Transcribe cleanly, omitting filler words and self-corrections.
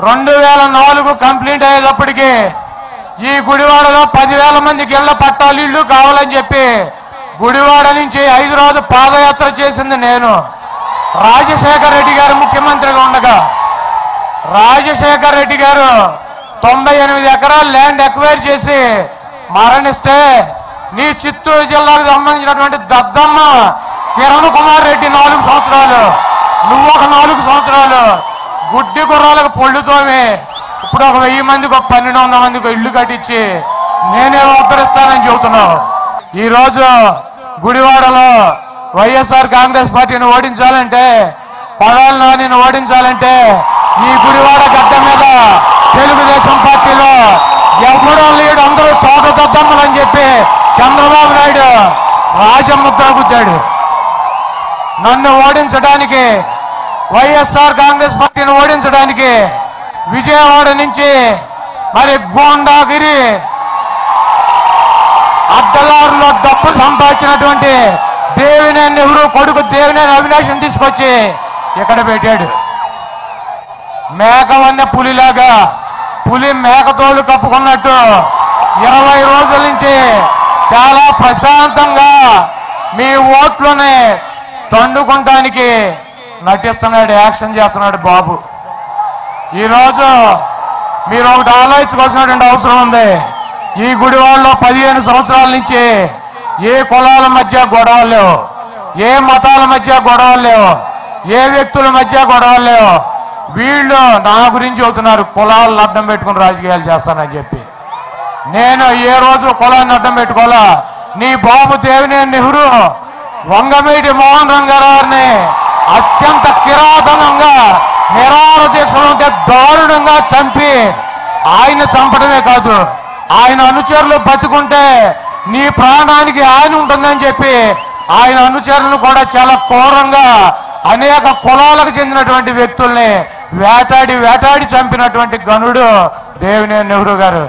2004 complete అయ్యేటప్పటికి ఈ గుడివాడలో 10,000 మందికి ఇళ్ల పట్టాలు ఇళ్ళు కావాలని చెప్పి గుడివాడ నుంచి హైదరాబాద్ పాదయాత్ర చేసింది నేను. రాజశేఖర రెడ్డి గారు ముఖ్యమంత్రిగా ఉండగా రాజశేఖర రెడ్డి గారు 98 ఎకరాలు ల్యాండ్ ఎక్వైర్ చేసి మరణిస్తే నీ చిత్తూరు జిల్లాకు సంబంధించినటువంటి దద్దమ్మ కిరణ్ కుమార్ రెడ్డి 4 సంవత్సరాలు, నువ్వు ఒక 4 సంవత్సరాలు గుడ్డి గుర్రాలకు పొళ్ళుతోమి ఇప్పుడు ఒక 1000 మందికి ఒక 1200 మందికి ఇల్లు కట్టించి నేనే ఉద్ధరిస్తానని చెబుతున్నావు. ఈరోజు గుడివాడలో వైఎస్ఆర్ కాంగ్రెస్ పార్టీని ఓడించాలంటే, కొడాలి నానిని ఓడించాలంటే ఈ గుడివాడ గడ్డ మీద తెలుగుదేశం పార్టీలో ఎవరో లీడు అందరూ చోట దద్దమ్మలని చెప్పి చంద్రబాబు నాయుడు రాజముద్ర గుద్దాడు. నన్ను ఓడించడానికి, వైఎస్ఆర్ కాంగ్రెస్ పార్టీని ఓడించడానికి విజయవాడ నుంచి మరి గోండాగిరి అడ్డదారులో డబ్బు సంపాదించినటువంటి దేవినేని నెహ్రూ కొడుకు దేవినేని అవినాష్ని తీసుకొచ్చి ఇక్కడ పెట్టాడు. మేకవన్న పులిలాగా పులి మేకతోలు కప్పుకున్నట్టు 20 రోజుల నుంచి చాలా ప్రశాంతంగా మీ ఓట్లని తండుకుంటానికి నటిస్తున్నాడు, యాక్షన్ చేస్తున్నాడు బాబు. ఈరోజు మీరు ఒకటి ఆలోచించుకోవాల్సినటువంటి అవసరం ఉంది. ఈ గుడివాడలో 15 సంవత్సరాల నుంచి ఏ కులాల మధ్య గొడవలు లేవు, ఏ మతాల మధ్య గొడవలు లేవు, ఏ వ్యక్తుల మధ్య గొడవలు లేవు. వీళ్ళు నా గురించి చెబుతున్నారు కులాలను అడ్డం పెట్టుకుని రాజకీయాలు చేస్తానని చెప్పి. నేను ఏ రోజు కులాన్ని అడ్డం పెట్టుకోవాలా. నీ బాబు దేవినేని నెహ్రూ వంగమేటి మోహన్ రంగారావుని అత్యంత కిరాతనంగా నిరాహార దీక్షలు ఉంటే దారుణంగా చంపి ఆయన చంపడమే కాదు, ఆయన అనుచరులు బతుకుంటే నీ ప్రాణానికి ఆయన ఉంటుందని చెప్పి ఆయన అనుచరులను కూడా చాలా క్రూరంగా అనేక కులాలకు చెందినటువంటి వ్యక్తుల్ని వేటాడి చంపినటువంటి గనుడు దేవినేని నెహ్రూ గారు.